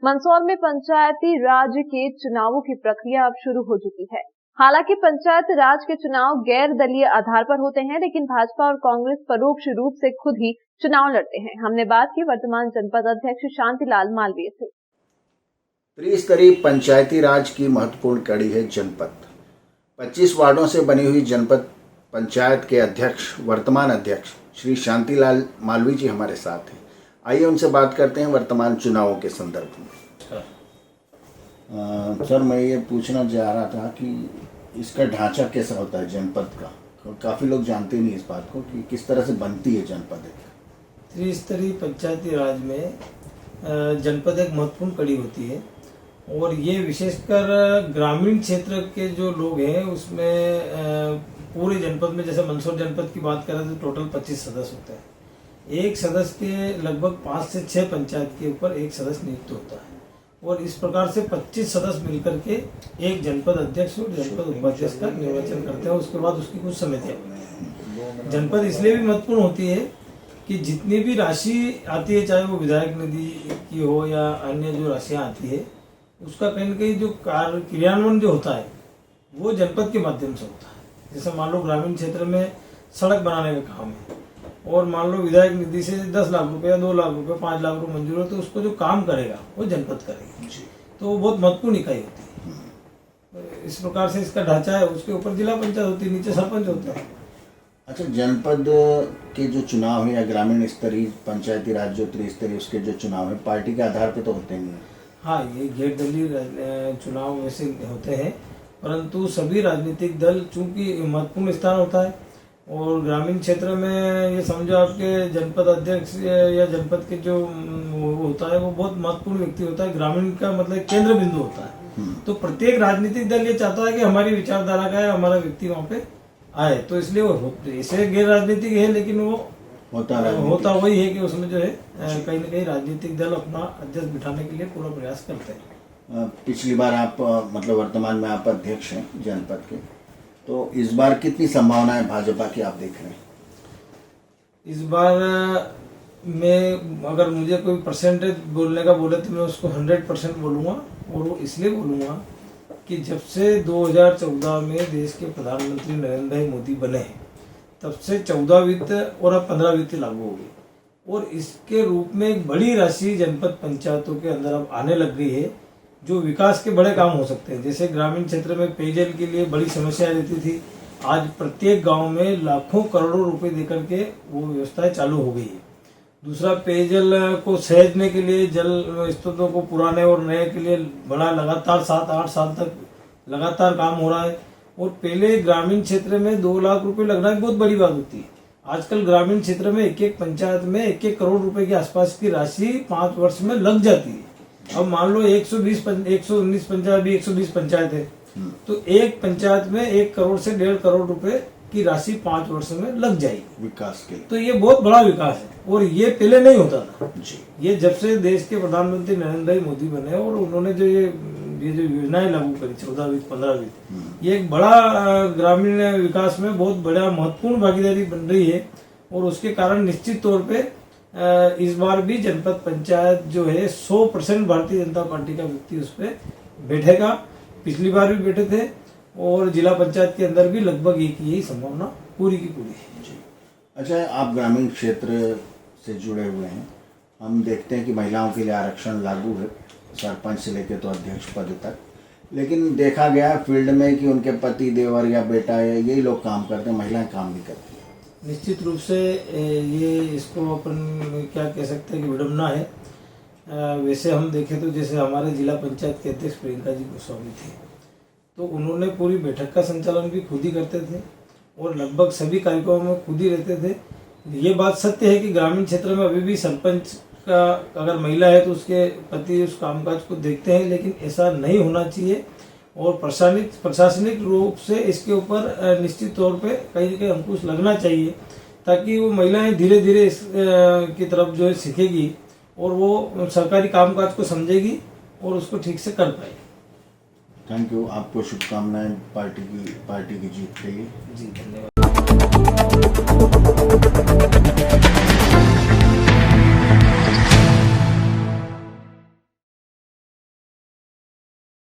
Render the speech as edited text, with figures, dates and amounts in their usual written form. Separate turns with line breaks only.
मंदसौर में पंचायती राज के चुनावों की प्रक्रिया अब शुरू हो चुकी है। हालांकि पंचायत राज के चुनाव गैर दलीय आधार पर होते हैं, लेकिन भाजपा और कांग्रेस परोक्ष रूप से खुद ही चुनाव लड़ते हैं। हमने बात की वर्तमान जनपद अध्यक्ष शांतिलाल मालवीय से।
त्रिस्तरीय पंचायती राज की महत्वपूर्ण कड़ी है जनपद। 25 वार्डों से बनी हुई जनपद पंचायत के अध्यक्ष, वर्तमान अध्यक्ष श्री शांतिलाल मालवीय जी हमारे साथ हैं। आइए उनसे बात करते हैं वर्तमान चुनावों के संदर्भ में। सर, मैं ये पूछना चाह रहा था कि इसका ढांचा कैसा होता है जनपद का? काफ़ी लोग जानते नहीं इस बात को कि किस तरह से बनती है जनपद।
त्रिस्तरीय पंचायती राज में जनपद एक महत्वपूर्ण कड़ी होती है और ये विशेषकर ग्रामीण क्षेत्र के जो लोग हैं उसमें पूरे जनपद में, जैसे मंदसौर जनपद की बात करें तो टोटल 25 सदस्य होते हैं। एक सदस्य के लगभग 5 से 6 पंचायत के ऊपर एक सदस्य नियुक्त होता है और इस प्रकार से 25 सदस्य मिलकर के एक जनपद अध्यक्ष और जनपद उपाध्यक्ष का निर्वाचन करते हैं। उसके बाद उसकी कुछ समितियां बनती हैं। जनपद इसलिए भी महत्वपूर्ण होती है कि जितनी भी राशि आती है, चाहे वो विधायक निधि की हो या अन्य जो राशियां आती है, उसका कहीं न कहीं जो कार्य क्रियान्वयन जो होता है वो जनपद के माध्यम से होता है। जैसे मान लो ग्रामीण क्षेत्र में सड़क बनाने का काम है और मान लो विधायक निधि से 10 लाख रुपए या 2 लाख रुपए 5 लाख रुपए मंजूर हो, तो उसको जो काम करेगा वो जनपद करेगी। तो वो बहुत महत्वपूर्ण इकाई होती है। इस प्रकार से इसका ढांचा है। उसके ऊपर जिला पंचायत होती है, नीचे सरपंच होता है।
अच्छा, जनपद के जो चुनाव है या ग्रामीण स्तरीय पंचायती राज जो त्रिस्तरीय उसके जो चुनाव है पार्टी के आधार पर तो होते नहीं है।
हाँ, ये गैर दलीय चुनाव वैसे होते हैं, परंतु सभी राजनीतिक दल चूंकि महत्वपूर्ण स्थान होता है और ग्रामीण क्षेत्र में ये समझो आपके जनपद अध्यक्ष या जनपद के जो होता है वो बहुत महत्वपूर्ण व्यक्ति होता है। ग्रामीण का मतलब केंद्र बिंदु होता है। तो प्रत्येक राजनीतिक दल ये चाहता है कि हमारी विचारधारा का है, हमारा व्यक्ति वहाँ पे आए। तो इसलिए वो ऐसे गैर राजनीतिक है, लेकिन वो होता वही है कि उसमें जो है कहीं न कहीं राजनीतिक दल अपना अध्यक्ष बिठाने के लिए पूरा प्रयास करते हैं।
पिछली बार आप मतलब वर्तमान में आप अध्यक्ष हैं जनपद के, तो इस बार कितनी संभावना है भाजपा की आप देख रहे हैं?
इस बार मैं अगर मुझे कोई परसेंटेज बोलने का बोले तो मैं उसको 100% बोलूँगा। और वो इसलिए बोलूँगा कि जब से 2014 में देश के प्रधानमंत्री नरेंद्र भाई मोदी बने हैं, तब से 14 वित्त और अब 15 वित्त लागू हो गई और इसके रूप में एक बड़ी राशि जनपद पंचायतों के अंदर अब आने लग गई है, जो विकास के बड़े काम हो सकते हैं। जैसे ग्रामीण क्षेत्र में पेयजल के लिए बड़ी समस्या रहती थी, आज प्रत्येक गांव में लाखों करोड़ों रुपए देकर के वो व्यवस्थाएं चालू हो गई है। दूसरा, पेयजल को सहेजने के लिए जल स्रोतों को पुराने और नए के लिए बड़ा लगातार 7-8 साल तक लगातार काम हो रहा है। और पहले ग्रामीण क्षेत्र में 2 लाख रुपए लगना एक बहुत बड़ी बात होती है। आजकल ग्रामीण क्षेत्र में एक पंचायत में 1 करोड़ रुपए के आसपास की राशि 5 वर्ष में लग जाती है। अब मान लो 119 पंचायत भी 120 पंचायत है, तो एक पंचायत में 1 करोड़ से 1.5 करोड़ रुपए की राशि 5 वर्ष में लग जाएगी
विकास के लिए।
तो ये बहुत बड़ा विकास है और ये पहले नहीं होता था
जी।
ये जब से देश के प्रधानमंत्री नरेंद्र भाई मोदी बने और उन्होंने जो ये जो योजनाएं लागू करी 14 वित्त 15 वित्त, ये एक बड़ा ग्रामीण विकास में बहुत बड़ा महत्वपूर्ण भागीदारी बन रही है। और उसके कारण निश्चित तौर पे इस बार भी जनपद पंचायत जो है 100% भारतीय जनता पार्टी का व्यक्ति उस पर बैठेगा। पिछली बार भी बैठे थे और जिला पंचायत के अंदर भी लगभग एक यही संभावना पूरी की पूरी है।
अच्छा, आप ग्रामीण क्षेत्र से जुड़े हुए हैं, हम देखते हैं कि महिलाओं के लिए आरक्षण लागू है सरपंच से लेकर तो अध्यक्ष पद तक, लेकिन देखा गया फील्ड में कि उनके पति, देवर या बेटा या यही लोग काम करते हैं, महिलाएं काम नहीं करती।
निश्चित रूप से ये इसको अपन क्या कह सकते हैं कि विडम्बना है। वैसे हम देखें तो जैसे हमारे जिला पंचायत के अध्यक्ष प्रियंका जी गोस्वामी थे, तो उन्होंने पूरी बैठक का संचालन भी खुद ही करते थे और लगभग सभी कार्यक्रमों में खुद ही रहते थे। ये बात सत्य है कि ग्रामीण क्षेत्र में अभी भी सरपंच का अगर महिला है तो उसके पति उस कामकाज को देखते हैं, लेकिन ऐसा नहीं होना चाहिए और प्रशासनिक रूप से इसके ऊपर निश्चित तौर पे कहीं न कहीं अंकुश लगना चाहिए, ताकि वो महिलाएं धीरे धीरे इस की तरफ जो है सीखेगी और वो सरकारी कामकाज को समझेगी और उसको ठीक से कर पाएगी।
थैंक यू, आपको शुभकामनाएं पार्टी की जीत के लिए।
जी, धन्यवाद।